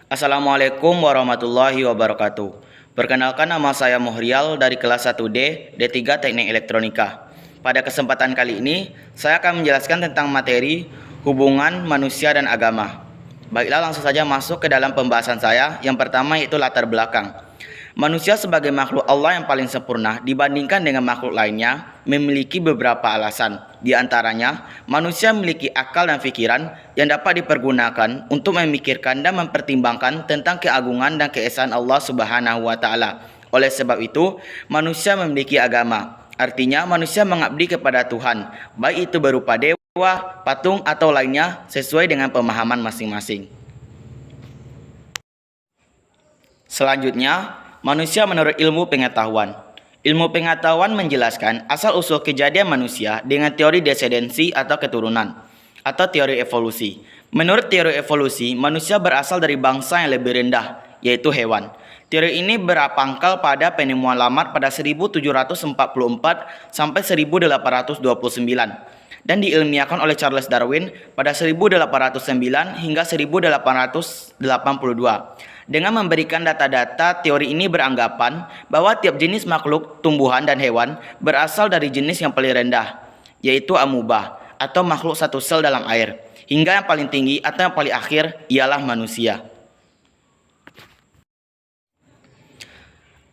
Assalamualaikum warahmatullahi wabarakatuh. Perkenalkan, nama saya Muhrial dari kelas 1D, D3 Teknik Elektronika. Pada kesempatan kali ini, saya akan menjelaskan tentang materi hubungan manusia dan agama. Baiklah, langsung saja masuk ke dalam pembahasan saya. Yang pertama yaitu latar belakang. Manusia sebagai makhluk Allah yang paling sempurna dibandingkan dengan makhluk lainnya memiliki beberapa alasan. Di antaranya, manusia memiliki akal dan pikiran yang dapat dipergunakan untuk memikirkan dan mempertimbangkan tentang keagungan dan keesaan Allah Subhanahu wa taala. Oleh sebab itu, manusia memiliki agama. Artinya, manusia mengabdi kepada Tuhan, baik itu berupa dewa, patung atau lainnya sesuai dengan pemahaman masing-masing. Selanjutnya, manusia menurut ilmu pengetahuan. Ilmu pengetahuan menjelaskan asal-usul kejadian manusia dengan teori desendensi atau keturunan, atau teori evolusi. Menurut teori evolusi, manusia berasal dari bangsa yang lebih rendah, yaitu hewan. Teori ini berpangkal pada penemuan Lamarck pada 1744 sampai 1829 dan diilmiahkan oleh Charles Darwin pada 1809 hingga 1882. Dengan memberikan data-data, teori ini beranggapan bahwa tiap jenis makhluk, tumbuhan, dan hewan berasal dari jenis yang paling rendah, yaitu amuba, atau makhluk satu sel dalam air, hingga yang paling tinggi atau yang paling akhir ialah manusia.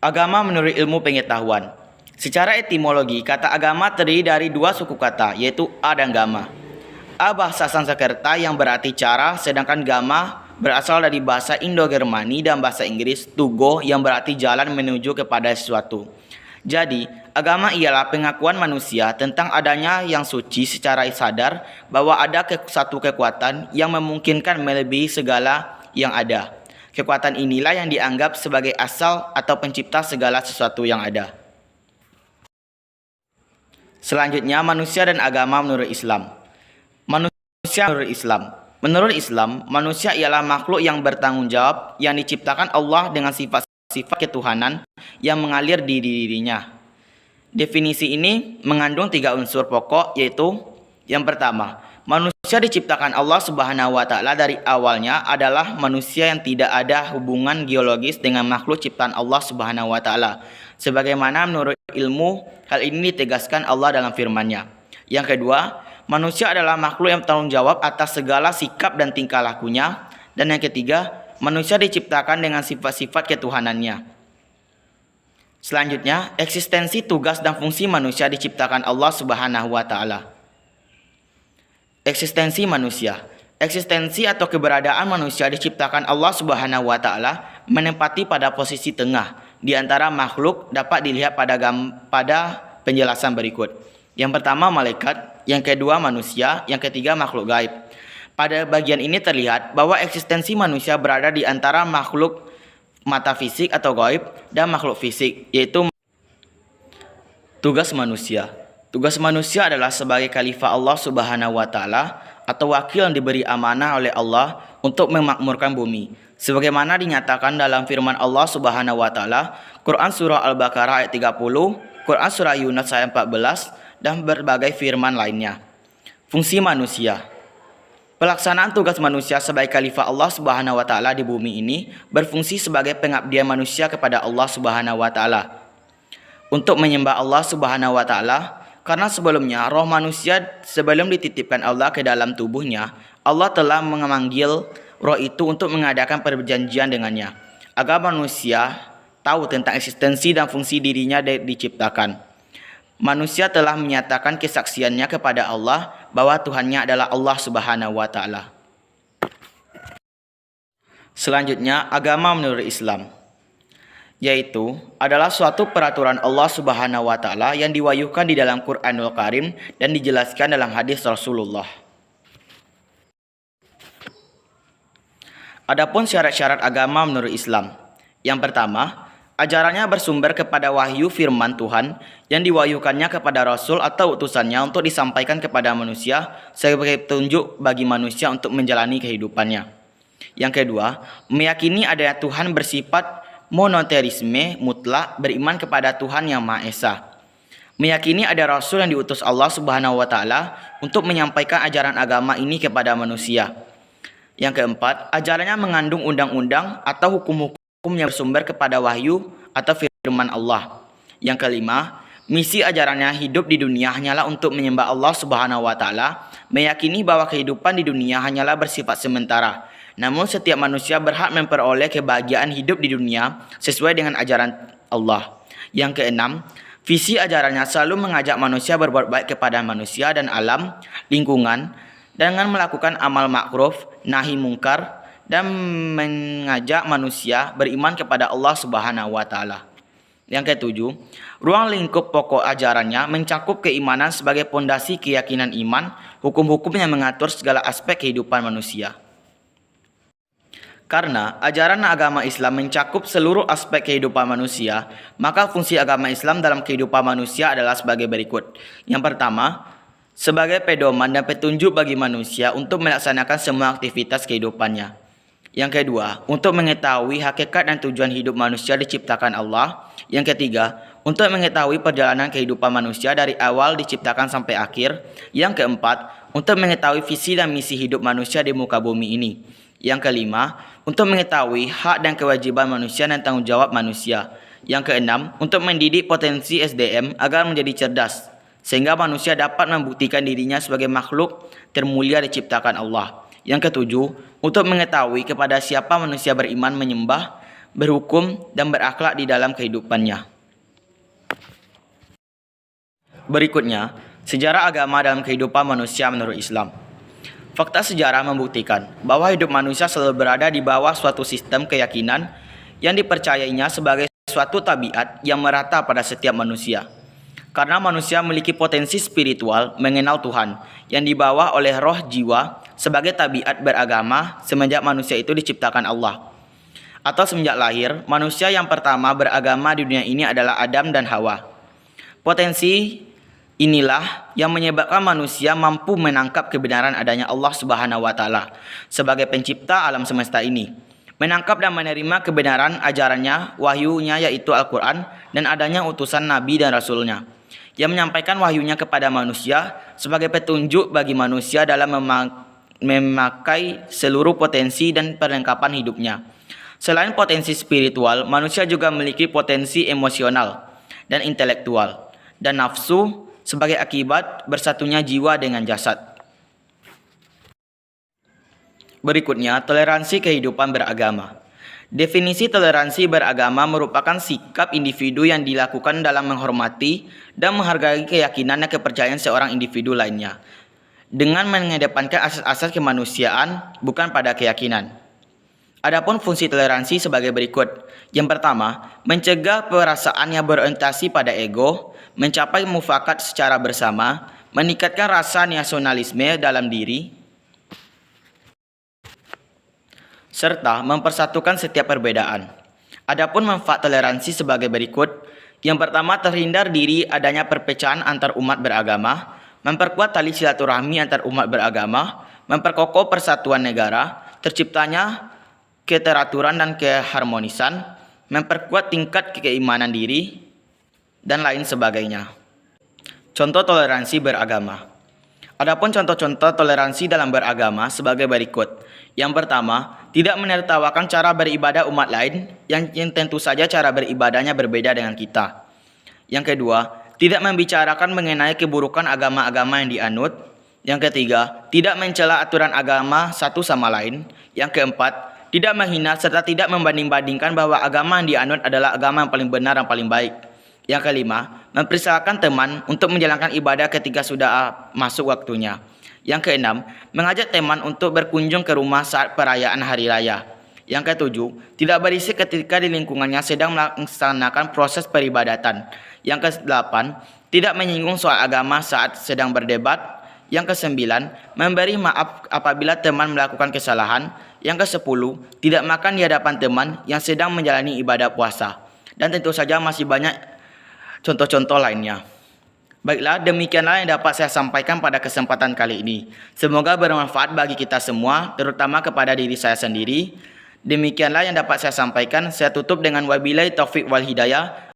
Agama menurut ilmu pengetahuan. Secara etimologi, kata agama terdiri dari dua suku kata, yaitu a dan gama. A bahasa Sanskerta yang berarti cara, sedangkan gama berasal dari bahasa Indo-Germani dan bahasa Inggris to go yang berarti jalan menuju kepada sesuatu. Jadi, agama ialah pengakuan manusia tentang adanya yang suci secara sadar bahwa ada satu kekuatan yang memungkinkan melebihi segala yang ada. Kekuatan inilah yang dianggap sebagai asal atau pencipta segala sesuatu yang ada. Selanjutnya, manusia dan agama menurut Islam. Manusia menurut Islam. Menurut Islam, manusia ialah makhluk yang bertanggung jawab yang diciptakan Allah dengan sifat-sifat ketuhanan yang mengalir di dirinya. Definisi ini mengandung 3 unsur pokok, yaitu yang pertama, manusia diciptakan Allah Subhanahu wa taala dari awalnya adalah manusia yang tidak ada hubungan geologis dengan makhluk ciptaan Allah Subhanahu wa taala. Sebagaimana menurut ilmu, hal ini ditegaskan Allah dalam firman-Nya. Yang kedua, manusia adalah makhluk yang bertanggung jawab atas segala sikap dan tingkah lakunya. Dan yang ketiga, manusia diciptakan dengan sifat-sifat ketuhanannya. Selanjutnya, eksistensi, tugas, dan fungsi manusia diciptakan Allah Subhanahu wa taala. Eksistensi manusia. Eksistensi atau keberadaan manusia diciptakan Allah Subhanahu wa taala menempati pada posisi tengah di antara makhluk, dapat dilihat pada penjelasan berikut. Yang pertama malaikat, yang kedua manusia, yang ketiga makhluk gaib. Pada bagian ini terlihat bahwa eksistensi manusia berada di antara makhluk metafisik atau gaib dan makhluk fisik, yaitu tugas manusia. Tugas manusia adalah sebagai khalifah Allah Subhanahu wa taala atau wakil yang diberi amanah oleh Allah untuk memakmurkan bumi. Sebagaimana dinyatakan dalam firman Allah Subhanahu wa taala, Quran surah Al-Baqarah ayat 30, Quran surah Yunus ayat 14, dan berbagai firman lainnya. Fungsi manusia. Pelaksanaan tugas manusia sebagai khalifah Allah Subhanahu wa taala di bumi ini berfungsi sebagai pengabdian manusia kepada Allah Subhanahu wa taala. Untuk menyembah Allah Subhanahu wa taala, karena sebelumnya roh manusia sebelum dititipkan Allah ke dalam tubuhnya, Allah telah memanggil roh itu untuk mengadakan perjanjian dengannya, agar manusia tahu tentang eksistensi dan fungsi dirinya diciptakan. Manusia telah menyatakan kesaksiannya kepada Allah bahwa Tuhannya adalah Allah Subhanahu wa taala. Selanjutnya, agama menurut Islam, yaitu adalah suatu peraturan Allah Subhanahu wa taala yang diwahyukan di dalam Quranul Karim dan dijelaskan dalam hadis Rasulullah. Adapun syarat-syarat agama menurut Islam. Yang pertama, ajarannya bersumber kepada wahyu firman Tuhan yang diwahyukannya kepada Rasul atau utusannya untuk disampaikan kepada manusia sebagai petunjuk bagi manusia untuk menjalani kehidupannya. Yang kedua, meyakini adanya Tuhan bersifat monoteisme mutlak, beriman kepada Tuhan yang Maha Esa. Meyakini ada Rasul yang diutus Allah Subhanahu wa taala untuk menyampaikan ajaran agama ini kepada manusia. Yang keempat, ajarannya mengandung undang-undang atau hukum-hukum yang bersumber kepada wahyu atau firman Allah. Yang kelima, misi ajarannya hidup di dunia hanyalah untuk menyembah Allah Subhanahu wa taala, meyakini bahwa kehidupan di dunia hanyalah bersifat sementara. Namun setiap manusia berhak memperoleh kebahagiaan hidup di dunia sesuai dengan ajaran Allah. Yang keenam, visi ajarannya selalu mengajak manusia berbuat baik kepada manusia dan alam, lingkungan, dengan melakukan amal makruf, nahi mungkar, dan mengajak manusia beriman kepada Allah Subhanahu wa taala. Yang ketujuh, ruang lingkup pokok ajarannya mencakup keimanan sebagai pondasi keyakinan iman, hukum-hukum yang mengatur segala aspek kehidupan manusia. Karena ajaran agama Islam mencakup seluruh aspek kehidupan manusia, maka fungsi agama Islam dalam kehidupan manusia adalah sebagai berikut. Yang pertama, sebagai pedoman dan petunjuk bagi manusia untuk melaksanakan semua aktivitas kehidupannya. Yang kedua, untuk mengetahui hakikat dan tujuan hidup manusia diciptakan Allah. Yang ketiga, untuk mengetahui perjalanan kehidupan manusia dari awal diciptakan sampai akhir. Yang keempat, untuk mengetahui visi dan misi hidup manusia di muka bumi ini. Yang kelima, untuk mengetahui hak dan kewajiban manusia dan tanggung jawab manusia. Yang keenam, untuk mendidik potensi SDM agar menjadi cerdas, sehingga manusia dapat membuktikan dirinya sebagai makhluk termulia diciptakan Allah. Yang ketujuh, untuk mengetahui kepada siapa manusia beriman, menyembah, berhukum, dan berakhlak di dalam kehidupannya. Berikutnya, sejarah agama dalam kehidupan manusia menurut Islam. Fakta sejarah membuktikan bahwa hidup manusia selalu berada di bawah suatu sistem keyakinan yang dipercayainya sebagai suatu tabiat yang merata pada setiap manusia. Karena manusia memiliki potensi spiritual mengenal Tuhan yang dibawa oleh roh jiwa sebagai tabiat beragama semenjak manusia itu diciptakan Allah. Atau semenjak lahir, manusia yang pertama beragama di dunia ini adalah Adam dan Hawa. Potensi inilah yang menyebabkan manusia mampu menangkap kebenaran adanya Allah Subhanahu wa taala sebagai pencipta alam semesta ini. Menangkap dan menerima kebenaran ajarannya, wahyunya yaitu Al-Quran, dan adanya utusan Nabi dan Rasulnya yang menyampaikan wahyunya kepada manusia sebagai petunjuk bagi manusia dalam memakai seluruh potensi dan perlengkapan hidupnya. Selain potensi spiritual, manusia juga memiliki potensi emosional dan intelektual dan nafsu sebagai akibat bersatunya jiwa dengan jasad. Berikutnya, toleransi kehidupan beragama. Definisi toleransi beragama merupakan sikap individu yang dilakukan dalam menghormati dan menghargai keyakinan dan kepercayaan seorang individu lainnya, dengan mengedepankan asas-asas kemanusiaan bukan pada keyakinan. Adapun fungsi toleransi sebagai berikut. Yang pertama, mencegah perasaan yang berorientasi pada ego, mencapai mufakat secara bersama, meningkatkan rasa nasionalisme dalam diri, serta mempersatukan setiap perbedaan. Adapun manfaat toleransi sebagai berikut. Yang pertama, terhindar diri adanya perpecahan antar umat beragama, memperkuat tali silaturahmi antar umat beragama, memperkokoh persatuan negara, terciptanya keteraturan dan keharmonisan, memperkuat tingkat keimanan diri, dan lain sebagainya. Contoh toleransi beragama. Adapun contoh-contoh toleransi dalam beragama sebagai berikut. Yang pertama, tidak menertawakan cara beribadah umat lain yang tentu saja cara beribadahnya berbeda dengan kita. Yang kedua, tidak membicarakan mengenai keburukan agama-agama yang dianut. Yang ketiga, tidak mencela aturan agama satu sama lain. Yang keempat, tidak menghina serta tidak membanding-bandingkan bahwa agama yang dianut adalah agama yang paling benar dan paling baik. Yang kelima, mempersilakan teman untuk menjalankan ibadah ketika sudah masuk waktunya. Yang keenam, mengajak teman untuk berkunjung ke rumah saat perayaan hari raya. Yang ketujuh, tidak berisik ketika di lingkungannya sedang melaksanakan proses peribadatan. Yang kedelapan, tidak menyinggung soal agama saat sedang berdebat. Yang kesembilan, memberi maaf apabila teman melakukan kesalahan. Yang kesepuluh, tidak makan di hadapan teman yang sedang menjalani ibadah puasa. Dan tentu saja masih banyak contoh-contoh lainnya. Baiklah, demikianlah yang dapat saya sampaikan pada kesempatan kali ini. Semoga bermanfaat bagi kita semua, terutama kepada diri saya sendiri. Demikianlah yang dapat saya sampaikan. Saya tutup dengan wabillahi taufik wal hidayah.